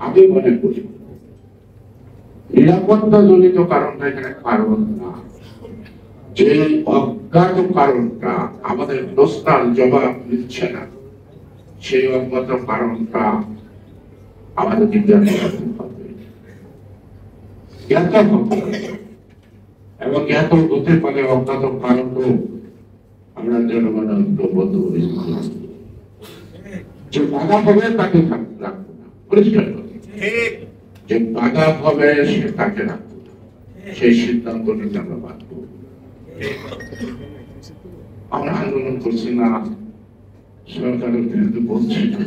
আমি মনে করি নিরাপত্তা জনিত কারণটা এখানে কারণ না, যে অজ্ঞাত কারণটা আমাদের প্রশ্নের জবাব দিচ্ছে না, সেই অজ্ঞাত কারণটা আমাদের জিজ্ঞাসা করতে হবে, জ্ঞাত হবে এবং জ্ঞাত হতে পারে অজ্ঞাত কারণও আমরা জনগণের ঐক্যবদ্ধ যে বাধা হবে তাকে রাখবো না, পরিষ্কার করে যে বাধা হবে সে তাকে রাখবো না, সেই সিদ্ধান্ত নিতে আমরা বাধ্য। আমরা আন্দোলন করছি না, সরকারের বিরুদ্ধে বলছি না,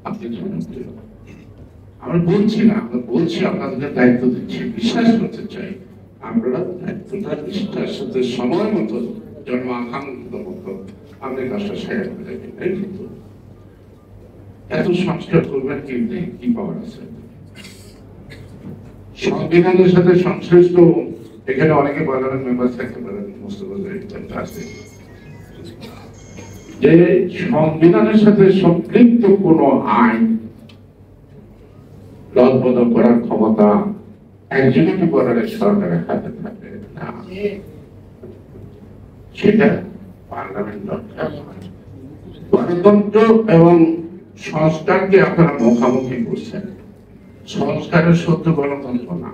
আপনি জনপ্রিয় আমরা বলছি না, আমরা বলছি আপনাদের দায়িত্ব দিচ্ছি, বিশ্বাস করতে চাই আমরা দায়িত্বটা নিষ্ঠার সাথে সময় মতো জন্ম আকাঙ্ক্ষিত মতো আপনি কাজটা সেরে ফেলে দেবেন। কিন্তু এত সংস্কার করবেন কি পাওয়ার আছে? সংবিধানের সাথে সংশ্লিষ্ট এখানে অনেকে পার্লামেন্ট মেম্বার থাকতে পারেন, আছে যে সংবিধানের সাথে সম্পৃক্ত কোন আইন রদবদল করার ক্ষমতা এক্সিকিউটিভ অর্ডারের সরকারের হাতে থাকে না, সেটা পার্লামেন্ট দরকার। গণতন্ত্র এবং সংস্কারকে আপনারা মুখামুখি করছেন, সংস্কারের শত্রু গণতন্ত্র না,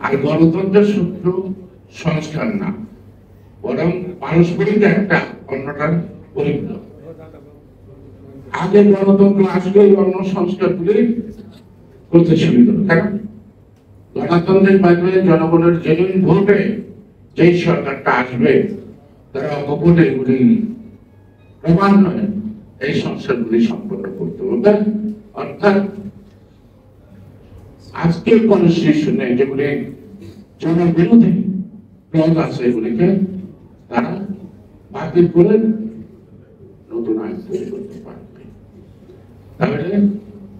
আর গণতন্ত্রের শত্রু সংস্কার না, বরং পারস্পরিক একটা অন্যটার পরিপূরক। আগে গণতন্ত্র আসলে অন্য সংস্কারগুলি করতে সুবিধা, কারণ গণতন্ত্রের মাধ্যমে জনগণের জেনুইন ভোটে যেই সরকারটা আসবে তারা অকপটে এগুলি ক্রমান্বয়ে এই সংস্কারগুলি সম্পন্ন করতে হবে। অর্থাৎ আজকের কনস্টিটিউশনে যেগুলি জনবিরোধী ক্লজ আছে এগুলিকে তারা বাতিল করে নতুন আইন তৈরি করতে পারবে। তাহলে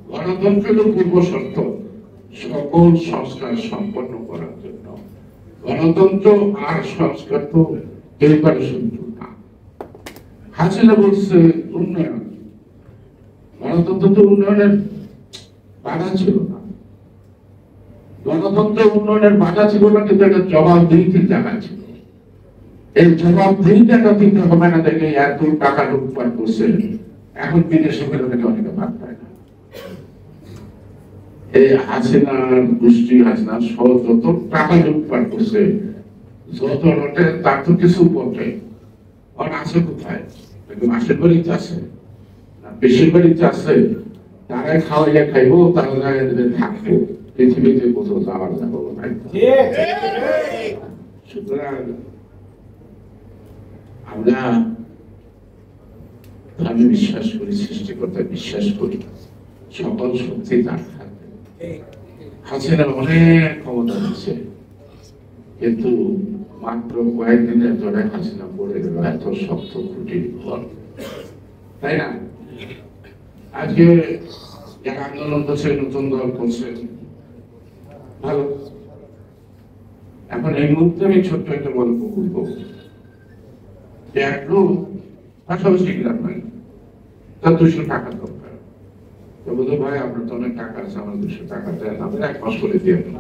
গণতন্ত্রের পূর্ব শর্ত সকল সংস্কার সম্পন্ন করার জন্য। গণতন্ত্র আর সংস্কার তো এবারে শত্রু না। হাসিনা বলছে উন্নয়ন, গণতন্ত্র তো উন্নয়নের বাধা ছিল না, গণতন্ত্র উন্নয়নের বাধা ছিল না, কিন্তু একটা জবাবদিহির জায়গা ছিল। এই জবাবদিহি টাকা দিতে হবে না দেখে এত টাকা লুটপাট করছে, এখন বিদেশে ফেলে অনেকে ভাগ পায় না। এই হাসিনার গোষ্ঠী, হাসিনার সহ যত টাকা লুটপাট করছে, যত নোটে তার তো কিছু বটে, আর আছে কোথায়? মাসের বাড়িতে আছে, বেশির বাড়িতে আছে, তারাই খাওয়াইয়া খাইবো, তারা থাকবো, পৃথিবীতে কোথাও যাওয়ার যাবো না। সুতরাং আমরা আমি বিশ্বাস করি, সৃষ্টিকর্তা বিশ্বাস করি, সকল শক্তি তার থাকবে। হাসিনা অনেক ক্ষমতা দিচ্ছে, কিন্তু মাত্র কয়েকদিনের ধরে হাসিনা পড়ে গেল এত শক্ত খুঁটির ঘর, তাই না? আজকে যারা আন্দোলন করছে, নতুন দল করছে, ভালো। এখন এই মুহূর্তে আমি ছোট্ট একটা গল্প বলবো। এক লোক পাশাপাশি গ্রাম নাই, তার 200 টাকা দরকার। তো বলতো ভাই আপনার তো অনেক টাকা আছে, আমার 200 টাকা দেন, আপনি 1 মাস করে দিয়ে দেন।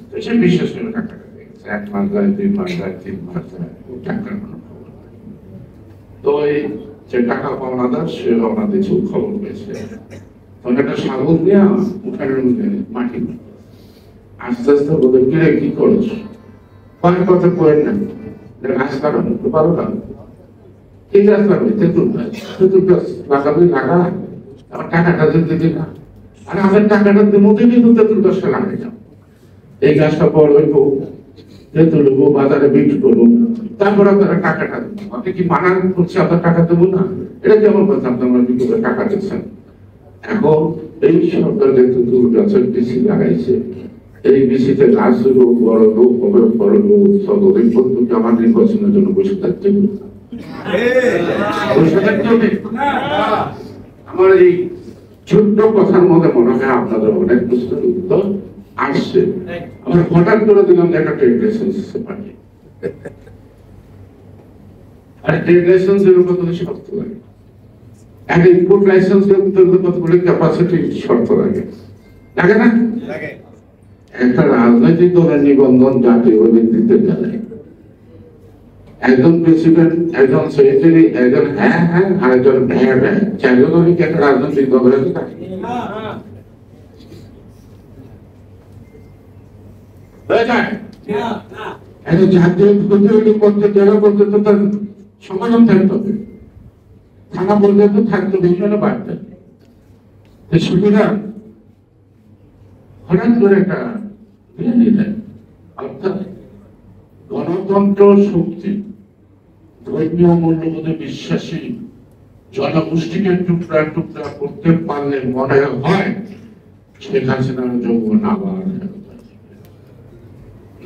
তো সে বিশ্বাস করে টাকাটা দিয়ে গেছে। 1 মাস যায়, 2 মাস যায়, 3 মাস যায়, টাকার কোনো খবর নাই। তো এই যে টাকা পাওনাদার সে রওনা দিয়েছে, খবর পেয়েছে, তখন একটা সাগর দিয়ে উঠানের মধ্যে মাটি আস্তে আস্তে বলে কিরে কি করছ? কয়েক কথা কয়েন না, রাস্তা করতে পারো না, এই রাস্তা তেঁতুল গাছ লাগাবি, লাগা, আমার টাকাটা দিবি না, আর আমার টাকাটা মধ্যে কিন্তু তেঁতুল গাছটা লাগাই যাও, এই গাছটা বড় হইব, তেঁতুল হইব, বাজারে বিক্রি করবো, তারপর আপনারা টাকাটা দেবো। আপনি কি মানা করছে আপনার টাকা দেবো না? এটা কেমন কথা? আপনার বিক্রি করে টাকা দিচ্ছেন। এখন এই সরকার যে তেঁতুল গাছের বিচি লাগাইছে, এই বিচিতে গাছ হইব, বড় লোক হবে, বড় লোক ততদিন পর্যন্ত আমার নির্বাচনের জন্য বসে থাকতে হবে। আমার এই ছোট্ট কথার মধ্যে মনে হয় আপনাদের অনেক প্রশ্নের উত্তর আসছে। আমরা হঠাৎ করে দিলাম যে একটা ট্রেড লাইসেন্স পার্টি, আর ট্রেড লাইসেন্সের কত শর্ত লাগে, একটা ইম্পোর্ট লাইসেন্সের কতগুলো ক্যাপাসিটি শর্ত লাগে, লাগে না? একটা রাজনৈতিক দলের নিবন্ধন জাতীয় ভিত্তিতে চলে, একজন প্রেসিডেন্ট, একজন সেক্রেটারি, একজন হ্যাঁ হ্যাঁ আর একজন ভ্যাঁ ভ্যাঁ, চারজনই কি একটা রাজনৈতিক দলের আছে? জাতীয় প্রতিনিধি করতে জেলা পর্যন্ত তার সমাধান থাকতে হবে, থানা পর্যন্ত থাকতে বিভিন্ন বাড়তে। সুতরাং হঠাৎ করে একটা অর্থাৎ গণতন্ত্র শক্তি, ধর্মীয় মূল্যবোধে বিশ্বাসী জনগোষ্ঠীকে টুকরা টুকরা করতে পারলে মনে হয় শেখ হাসিনার যৌবন আবার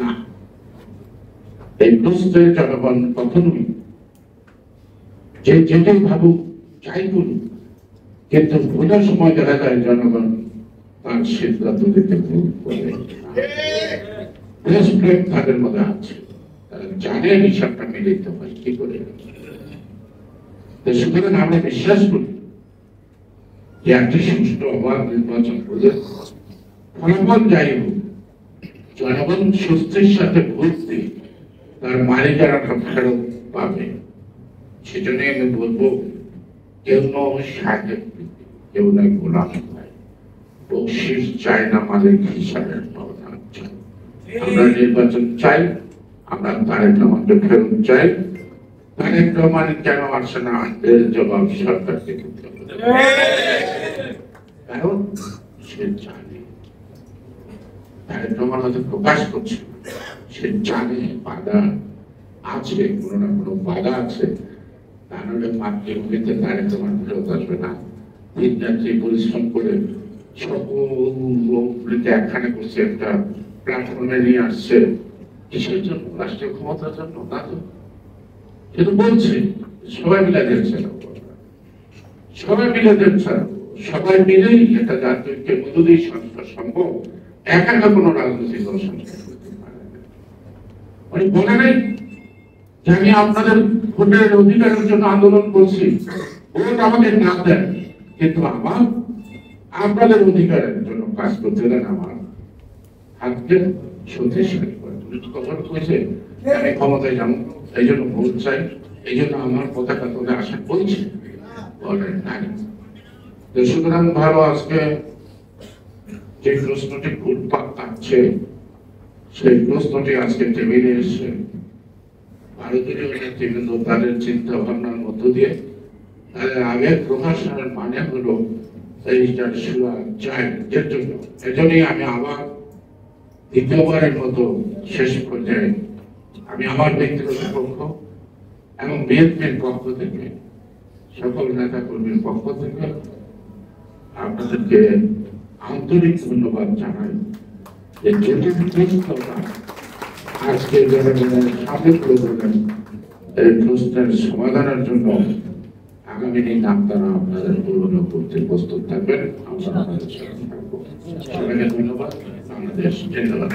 না। এই প্রশ্নের জনগণ কখনোই যে যেটাই ভাবুক, যাই করুক, কিন্তু ভোটার সময় দেখা যায় জনগণ তার সিদ্ধান্ত দিতে ভুল করে। দেশপ্রেম তাদের মধ্যে আছে, তারা জানে হিসাবটা মিলিত হয় কি করে। সুতরাং আমরা বিশ্বাস করি যে একটি সুষ্ঠু অবাধ নির্বাচন করে ফলাফল যাই হোক, জনগণ স্বস্তির সাথে ভোট দিয়ে তার মালিকানাটা ফেরত পাবে। সেজন্যই আমি বলবো, কেউ সাহেব, কেউ নয় গোলাম হয়, বকশিস চাই না, মালিক হিসাবে প্রধান চাই। আমরা নির্বাচন চাই, আমরা তারেক রহমানকে ফেরত চাই। তারেক রহমান কেন আসে না, এর জবাব সরকারকে দিতে হবে। কারণ সে জানে, তারেক রহমান হয়তো প্রকাশ করছে, সে জানে বাধা আছে, কোনো না কোনো বাধা আছে। তাহলে মাতৃভূমিতে তারেক রহমান ফেরত আসবে না। দিন রাত্রি পরিশ্রম করে সকলকে একখানে করছে, একটা প্ল্যাটফর্মে নিয়ে আসছে। কিসের জন্য? রাষ্ট্রীয় ক্ষমতার জন্য না তো। কিন্তু বলছে সবাই মিলে দিচ্ছে, সবাই মিলে দিচ্ছে, সবাই মিলেই একটা জাতীয়কে মধ্যেই সংস্কার সম্ভব। একা একা কোনো রাজনৈতিক দল সংস্কার করতে পারে না। উনি বলে নাই যে আমি আপনাদের ভোটের অধিকারের জন্য আন্দোলন করছি, ভোট আমাকে না দেন, কিন্তু আমার আপনাদের অধিকারের জন্য কাজ করতে দেন, আমার হাতকে শক্তিশালী করে। কথা কইছে আমি ক্ষমতায় যাবো, এই জন্য ভোট চাই, এই জন্য আমার পতাকা তোলে আশা বলছে, বলেন নাই। সুতরাং ভালো, আজকে যে প্রশ্নটি ঘুরপাক কাটছে, সেই প্রশ্নটি আজকে টেবিলে এসে ভারতীয় নেতৃবৃন্দ তাদের চিন্তা ভাবনার মধ্য দিয়ে তাদের আবেগ প্রকাশের মানে হলো এইটা শুরু চাই। এজন্যই আমি আবার দ্বিতীয়বারের মতো শেষ পর্যায়ে আমি আমার ব্যক্তিগত পক্ষ এবং বিএনপির পক্ষ থেকে, সকল নেতা কর্মীর পক্ষ থেকে আপনাদেরকে আন্তরিক ধন্যবাদ জানাই যে আজকে জনগণের সামনে তুলে ধরলেন। এই প্রশ্নের সমাধানের জন্য আগামী দিন আপনারা আপনাদের পূর্ণ করতে প্রস্তুত থাকবেন। আমরা আপনাদের সাথে থাকবো। সবাইকে ধন্যবাদ। বাংলাদেশ জিন্দাবাদ।